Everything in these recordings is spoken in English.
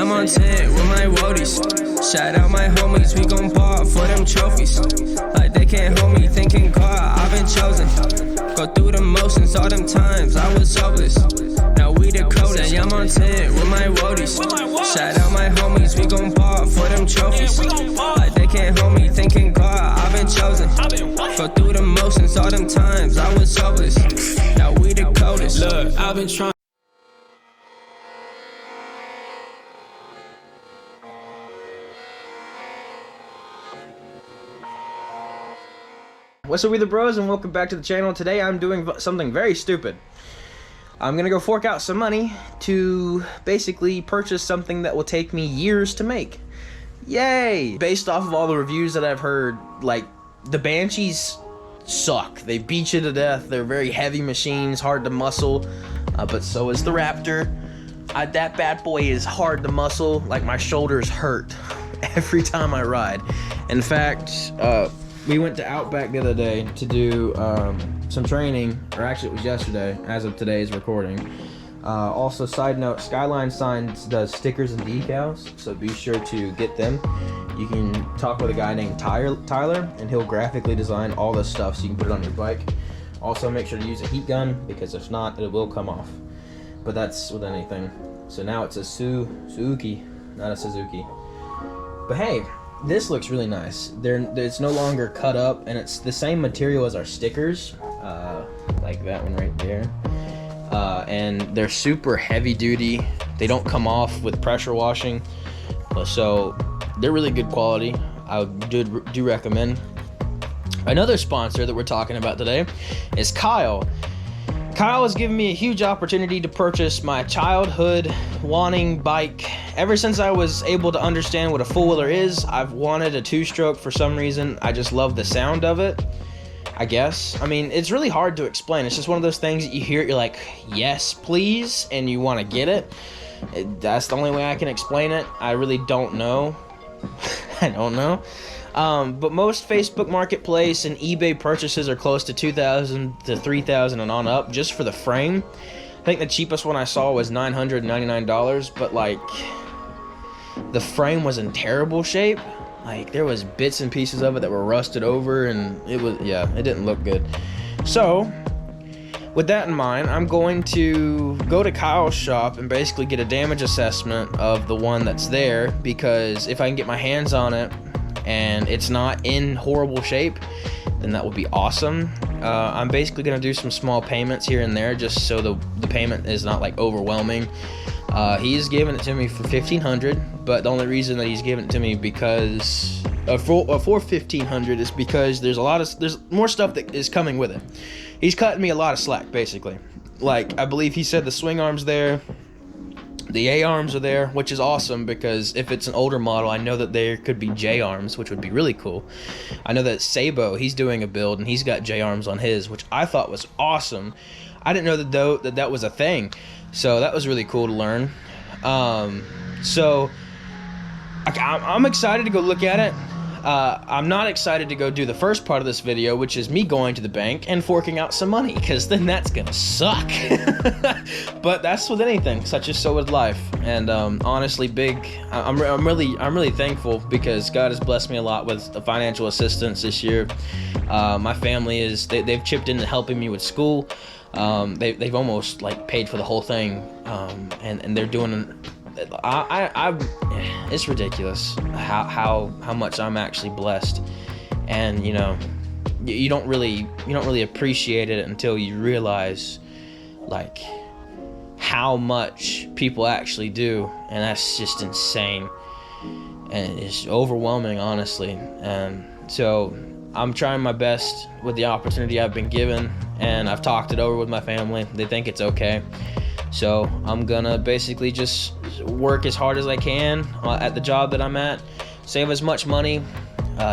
I'm on 10 with my woadies. Shout out my homies, we gon' ball for them trophies. Like they can't hold me, thinking God, I've been chosen. Go through the motions, all them times I was hopeless. Now we the coldest. I'm on 10 with my woadies. Shout out my homies, we gon' ball for them trophies. Like they can't hold me, thinking God, I've been chosen. Go through the motions, all them times I was hopeless. Now we the coldest. Look, I've been trying. What's up with the bros, and welcome back to the channel. Today I'm doing something very stupid. I'm gonna go fork out some money to basically purchase something that will take me years to make. Yay! Based off of all the reviews that I've heard, like, the Banshees suck. They beat you to death. They're very heavy machines, hard to muscle, but so is the Raptor. That bad boy is hard to muscle. Like, my shoulders hurt every time I ride. In fact, we went to Outback the other day to do some training, or actually it was yesterday, as of today's recording. Also, side note, Skyline Signs does stickers and decals, so be sure to get them. You can talk with a guy named Tyler, and he'll graphically design all this stuff so you can put it on your bike. Also, make sure to use a heat gun, because if not, it will come off. But that's with anything. So now it's a Suzuki, not a Suzuki. But hey, this looks really nice. It's no longer cut up, and it's the same material as our stickers, like that one right there. And they're super heavy duty. They don't come off with pressure washing, so they're really good quality. I do recommend. Another sponsor that we're talking about today is Kyle. Kyle has given me a huge opportunity to purchase my childhood wanting bike. Ever since I was able to understand what a four-wheeler is, I've wanted a two-stroke for some reason. I just love the sound of it, I guess. I mean, it's really hard to explain. It's just one of those things that you hear it, you're like, yes, please, and you want to get it. That's the only way I can explain it. I really don't know. I don't know. But most Facebook Marketplace and eBay purchases are close to $2,000 to $3,000 and on up just for the frame. I think the cheapest one I saw was $999, but like the frame was in terrible shape. Like there was bits and pieces of it that were rusted over, and it didn't look good. So with that in mind, I'm going to go to Kyle's shop and basically get a damage assessment of the one that's there, because if I can get my hands on it and it's not in horrible shape, then that would be awesome. I'm basically gonna do some small payments here and there, just so the payment is not like overwhelming. He's giving it to me for $1,500, but the only reason that he's giving it to me because for $1,500 is because there's more stuff that is coming with it. He's cutting me a lot of slack, basically. Like, I believe he said the swing arm's there, the A-arms are there, which is awesome, because if it's an older model, I know that there could be J-arms, which would be really cool. I know that Sabo, he's doing a build, and he's got J-arms on his, which I thought was awesome. I didn't know that was a thing, so that was really cool to learn. So I'm excited to go look at it. I'm not excited to go do the first part of this video, which is me going to the bank and forking out some money, because then that's gonna suck. But that's with anything, such as so with life. And honestly, I'm really thankful, because God has blessed me a lot with the financial assistance this year. My family they've chipped in to helping me with school. They've almost like paid for the whole thing, and they're doing. It's ridiculous how much I'm actually blessed, and you don't really appreciate it until you realize like how much people actually do, and that's just insane, and it's overwhelming, honestly. And so I'm trying my best with the opportunity I've been given, and I've talked it over with my family. They think it's okay. So I'm gonna basically just work as hard as I can at the job that I'm at, save as much money,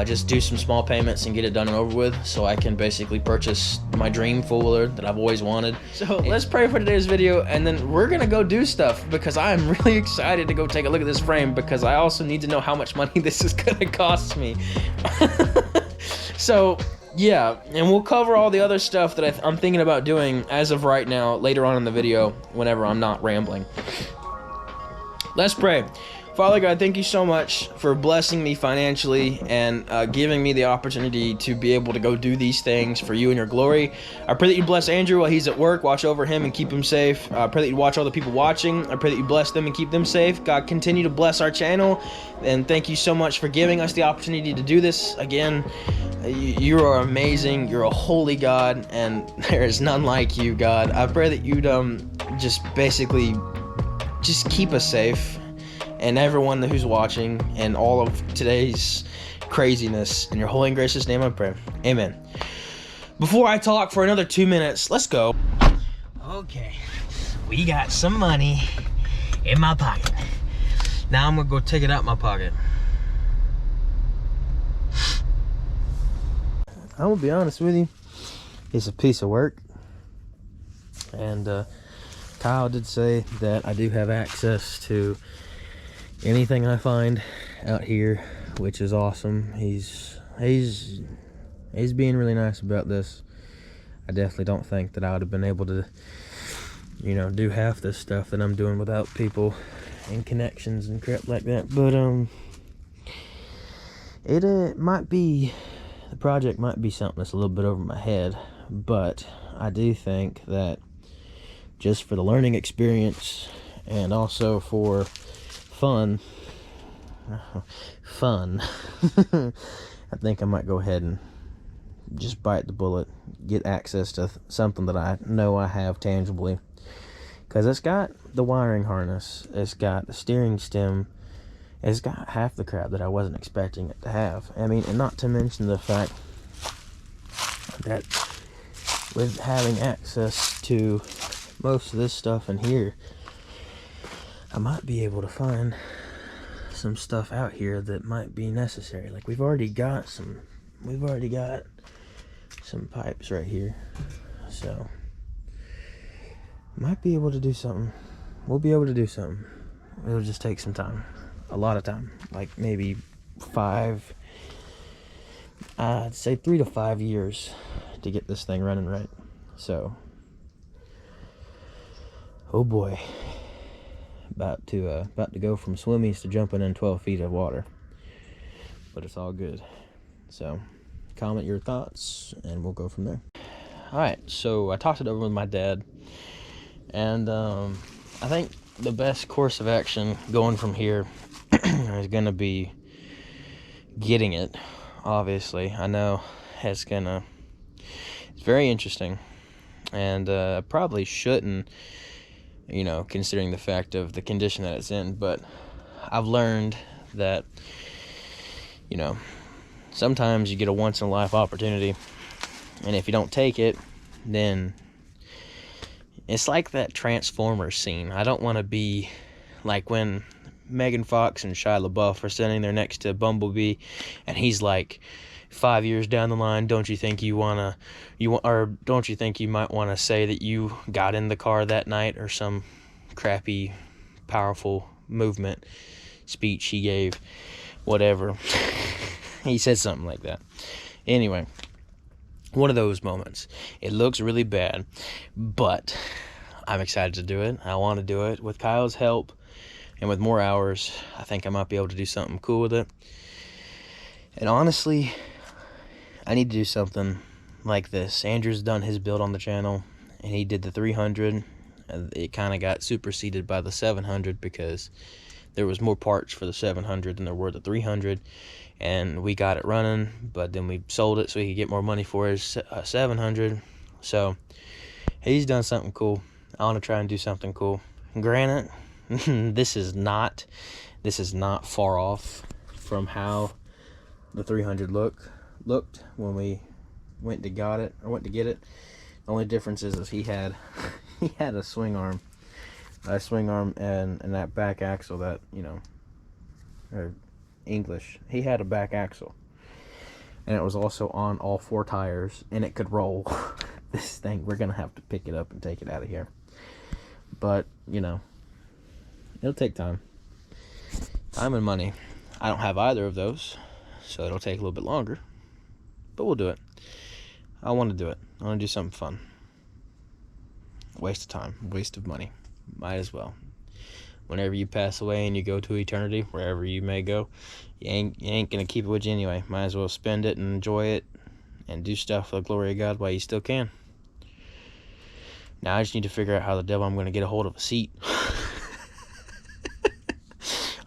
just do some small payments and get it done and over with, so I can basically purchase my dream four-wheeler that I've always wanted. So let's pray for today's video, and then we're gonna go do stuff, because I am really excited to go take a look at this frame, because I also need to know how much money this is gonna cost me. So yeah, and we'll cover all the other stuff that I'm thinking about doing as of right now, later on in the video, whenever I'm not rambling. Let's pray. Father God, thank you so much for blessing me financially and giving me the opportunity to be able to go do these things for you and your glory. I pray that you bless Andrew while he's at work. Watch over him and keep him safe. I pray that you watch all the people watching. I pray that you bless them and keep them safe. God, continue to bless our channel. And thank you so much for giving us the opportunity to do this. Again, you are amazing. You're a holy God, and there is none like you, God. I pray that you'd just basically just keep us safe. And everyone who's watching, and all of today's craziness. In your holy and gracious name I pray. Amen. Before I talk for another 2 minutes, let's go. Okay, we got some money in my pocket. Now I'm gonna go take it out my pocket. I'm gonna be honest with you, it's a piece of work. And Kyle did say that I do have access to anything I find out here, which is awesome. He's being really nice about this. I definitely don't think that I would have been able to, you know, do half this stuff that I'm doing without people and connections and crap like that. But it might be, the project might be something that's a little bit over my head, but I do think that just for the learning experience and also for fun, I think I might go ahead and just bite the bullet, get access to something that I know I have tangibly, because it's got the wiring harness, it's got the steering stem, it's got half the crap that I wasn't expecting it to have. I mean, and not to mention the fact that with having access to most of this stuff in here, I might be able to find some stuff out here that might be necessary. Like we've already got some pipes right here, so might be able to do something. We'll be able to do something. It'll just take some time, a lot of time, like maybe I'd say 3 to 5 years to get this thing running right. So, oh boy. About to go from swimmies to jumping in 12 feet of water, but it's all good. So comment your thoughts and we'll go from there. All right, so I talked it over with my dad, and I think the best course of action going from here is gonna be getting it. Obviously, I know it's very interesting, and I probably shouldn't, you know, considering the fact of the condition that it's in, but I've learned that, you know, sometimes you get a once in a life opportunity, and if you don't take it, then it's like that Transformers scene. I don't want to be like when Megan Fox and Shia LaBeouf are standing there next to Bumblebee, and he's like, 5 years down the line, don't you think you might want to say that you got in the car that night, or some crappy powerful movement speech he gave, whatever. He said something like that. Anyway, one of those moments. It looks really bad, but I'm excited to do it. I want to do it. With Kyle's help and with more hours, I think I might be able to do something cool with it. And honestly, I need to do something like this. Andrew's done his build on the channel, and he did the 300. It kind of got superseded by the 700 because there was more parts for the 700 than there were the 300, and we got it running, but then we sold it so he could get more money for his 700. So he's done something cool. I want to try and do something cool. Granted, this is not far off from how the 300 looked when we went to get it. The only difference is he had a swing arm and that back axle that, you know, or English. He had a back axle, and it was also on all 4 tires, and it could roll. This thing, we're gonna have to pick it up and take it out of here. But, you know, it'll take time and money. I don't have either of those, so it'll take a little bit longer, but we'll do it. I want to do it. I want to do something fun. Waste of time, waste of money. Might as well. whenever you pass away and you go to eternity, wherever you may go, you ain't gonna keep it with you anyway. Might as well spend it and enjoy it and do stuff for the glory of God while you still can. Now I just need to figure out how the devil I'm gonna get a hold of a seat.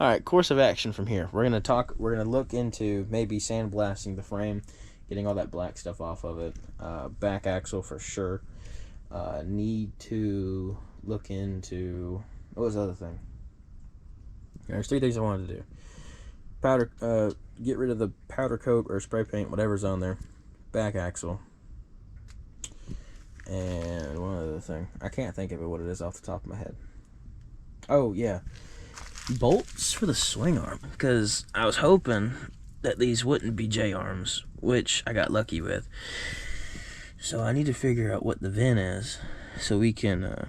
All right, course of action from here. We're gonna look into maybe sandblasting the frame, getting all that black stuff off of it. Back axle for sure. Need to look into, what was the other thing? There's 3 things I wanted to do. Powder, get rid of the powder coat or spray paint, whatever's on there. Back axle. And one other thing. I can't think of it, what it is off the top of my head. Oh, yeah. Bolts for the swing arm, because I was hoping that these wouldn't be J-arms, which I got lucky with. So I need to figure out what the VIN is, so we can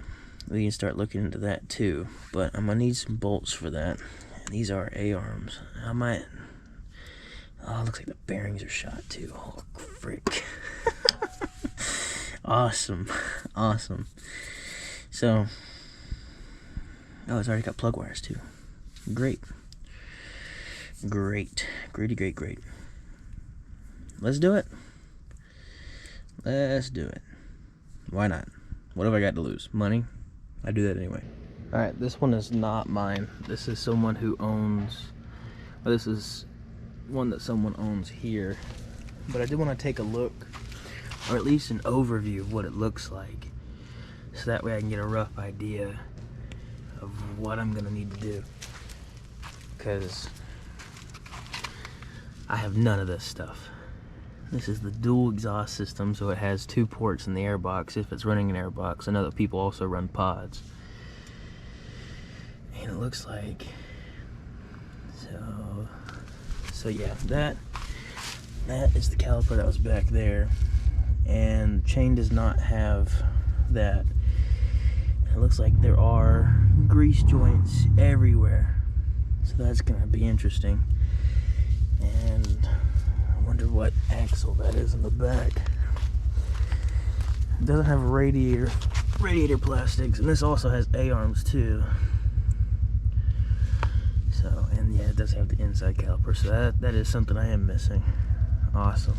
start looking into that too. But I'm gonna need some bolts for that. And these are A-arms. I might. Oh, it looks like the bearings are shot too. Oh, frick! Awesome, awesome. So, oh, it's already got plug wires too. Great. Great. Great. Let's do it. Let's do it. Why not? What have I got to lose? Money? I do that anyway. Alright, this one is not mine. This is someone who owns, well, this is one that someone owns here. But I did want to take a look, or at least an overview of what it looks like, so that way I can get a rough idea of what I'm gonna need to do. Because I have none of this stuff. This is the dual exhaust system, so it has 2 ports in the airbox if it's running an airbox. I know that people also run pods. And it looks like, so yeah, that is the caliper that was back there. And chain does not have that. It looks like there are grease joints everywhere. So that's gonna be interesting. And I wonder what axle that is in the back. It doesn't have radiator plastics, and this also has A-arms too. So, and yeah, it does have the inside caliper, so that is something I am missing. Awesome.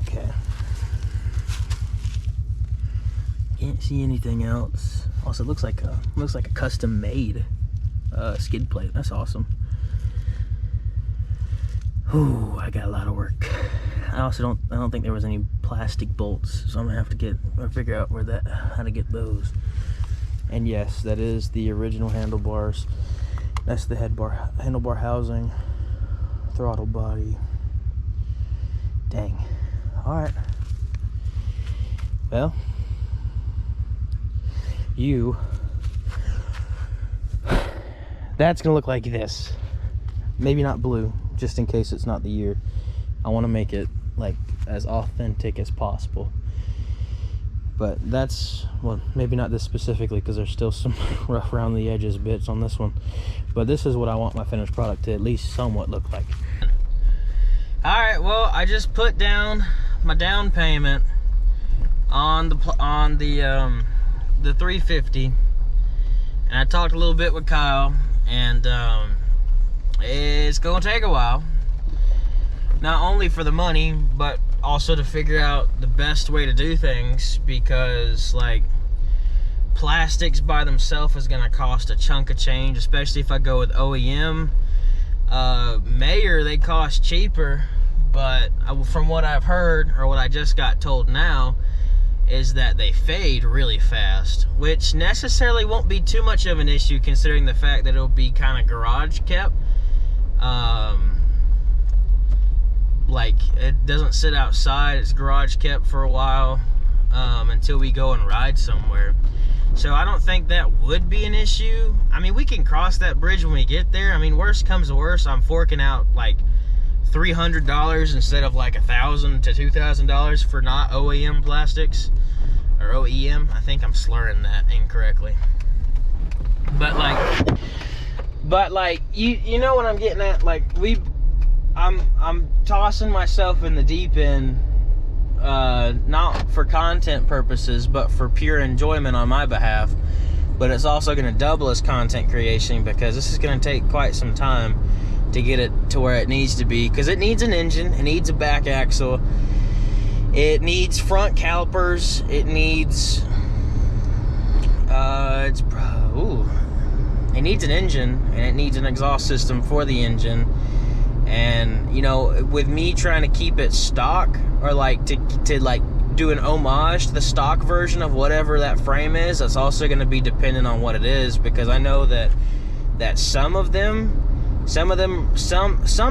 Okay. Can't see anything else. Also, it looks like a custom-made skid plate. That's awesome. Ooh, I got a lot of work. I don't think there was any plastic bolts, so I'm gonna have to figure out how to get those. And yes, that is the original handlebars. That's the handlebar housing, throttle body. Dang. All right. Well, that's gonna look like this. Maybe not blue, just in case it's not the year. I want to make it like as authentic as possible. But that's, well, maybe not this specifically, because there's still some rough around the edges bits on this one. But this is what I want my finished product to at least somewhat look like. All right, well, I just put down my down payment on the 350, and I talked a little bit with Kyle, and it's gonna take a while, not only for the money, but also to figure out the best way to do things, because like plastics by themselves is gonna cost a chunk of change, especially if I go with OEM. Mayer, they cost cheaper, but from what I've heard, or what I just got told now, is that they fade really fast, which necessarily won't be too much of an issue considering the fact that it'll be kind of garage kept. Like, it doesn't sit outside, it's garage kept for a while, until we go and ride somewhere. So I don't think that would be an issue. I mean, we can cross that bridge when we get there. I mean, worst comes to worst, I'm forking out like $300 instead of like $1,000 to $2,000 for not OEM plastics, or OEM. I think I'm slurring that incorrectly. But like you know what I'm getting at. Like I'm tossing myself in the deep end, not for content purposes, but for pure enjoyment on my behalf, but it's also going to double as content creation, because this is going to take quite some time to get it to where it needs to be, because it needs an engine, it needs a back axle, it needs front calipers, it needs it needs an engine, and it needs an exhaust system for the engine. And you know, with me trying to keep it stock, or like to like do an homage to the stock version of whatever that frame is, that's also going to be dependent on what it is, because I know that some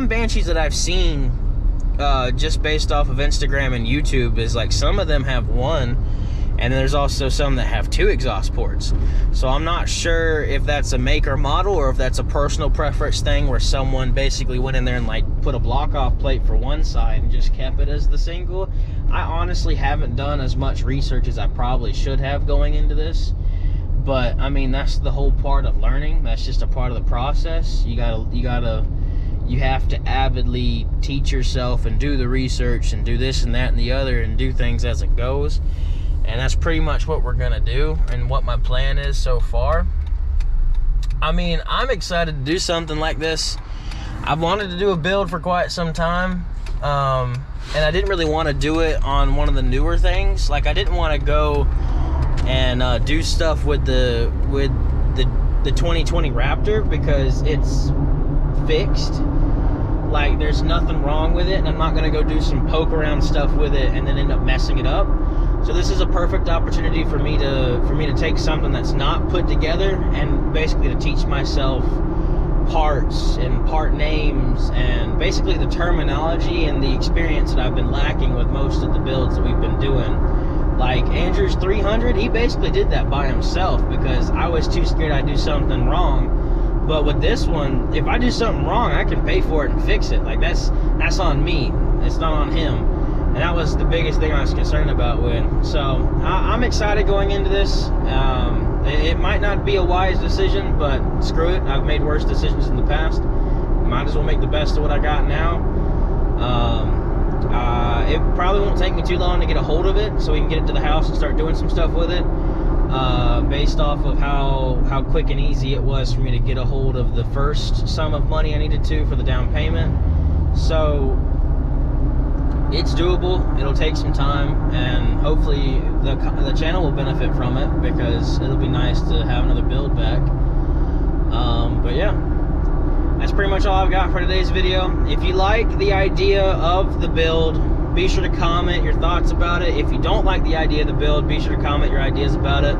Banshees that I've seen just based off of Instagram and YouTube is like, some of them have one, and there's also some that have 2 exhaust ports. So I'm not sure if that's a make or model, or if that's a personal preference thing where someone basically went in there and like put a block off plate for one side and just kept it as the single. I honestly haven't done as much research as I probably should have going into this, but I mean, that's the whole part of learning. That's just a part of the process. You have to avidly teach yourself and do the research and do this and that and the other and do things as it goes. And that's pretty much what we're gonna do, and what my plan is so far. I mean, I'm excited to do something like this. I've wanted to do a build for quite some time, and I didn't really want to do it on one of the newer things. Like, I didn't want to go and do stuff with the 2020 Raptor, because it's fixed. Like, there's nothing wrong with it, and I'm not gonna go do some poke around stuff with it and then end up messing it up. So this is a perfect opportunity for me to take something that's not put together, and basically to teach myself parts and part names, and basically the terminology and the experience that I've been lacking with most of the builds that we've been doing. Like Andrew's 300, he basically did that by himself, because I was too scared I'd do something wrong. But with this one, if I do something wrong, I can pay for it and fix it. Like, that's on me. It's not on him. And that was the biggest thing I was concerned about with. So I'm excited going into this. It might not be a wise decision, but screw it. I've made worse decisions in the past. Might as well make the best of what I got now. It probably won't take me too long to get a hold of it, so we can get it to the house and start doing some stuff with it. Based off of how quick and easy it was for me to get a hold of the first sum of money I needed to for the down payment. So it's doable. It'll take some time, and hopefully the channel will benefit from it, because it'll be nice to have another build back. But yeah, that's pretty much all I've got for today's video. If you like the idea of the build, be sure to comment your thoughts about it. If you don't like the idea of the build, be sure to comment your ideas about it.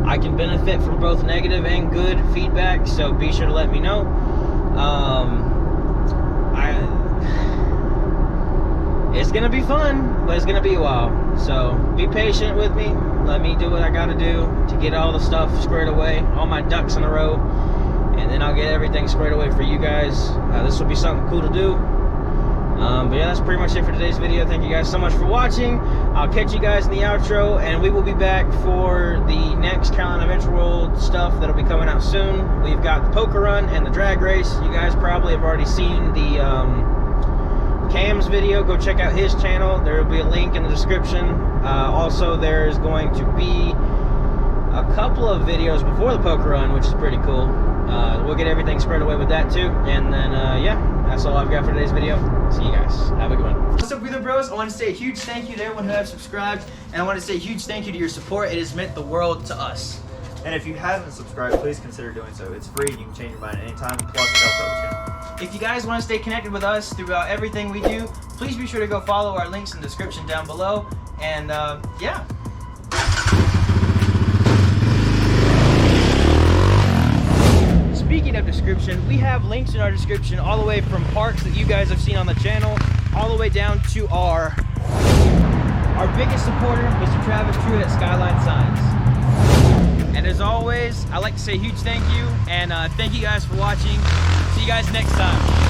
I can benefit from both negative and good feedback, so be sure to let me know. It's gonna be fun, but it's gonna be a while. So be patient with me. Let me do what I gotta do to get all the stuff squared away, all my ducks in a row, and then I'll get everything squared away for you guys. This will be something cool to do. But yeah, that's pretty much it for today's video. Thank you guys so much for watching. I'll catch you guys in the outro, and we will be back for the next Skyline Adventure World stuff that'll be coming out soon. We've got the poker run and the drag race. You guys probably have already seen the Cam's video. Go check out his channel. There will be a link in the description. Also, there's going to be a couple of videos before the poker run, which is pretty cool. We'll get everything spread away with that too. And then, yeah, that's all I've got for today's video. See you guys. Have a good one. What's up, Wheeler Bros? I want to say a huge thank you to everyone who has subscribed. And I want to say a huge thank you to your support. It has meant the world to us. And if you haven't subscribed, please consider doing so. It's free. You can change your mind at any time. Plus, it helps out the channel. If you guys want to stay connected with us throughout everything we do, please be sure to go follow our links in the description down below. And, yeah. Speaking of description, we have links in our description all the way from parts that you guys have seen on the channel, all the way down to our biggest supporter, Mr. Truett at Skyline Signs. And as always, I'd like to say a huge thank you, and thank you guys for watching. See you guys next time.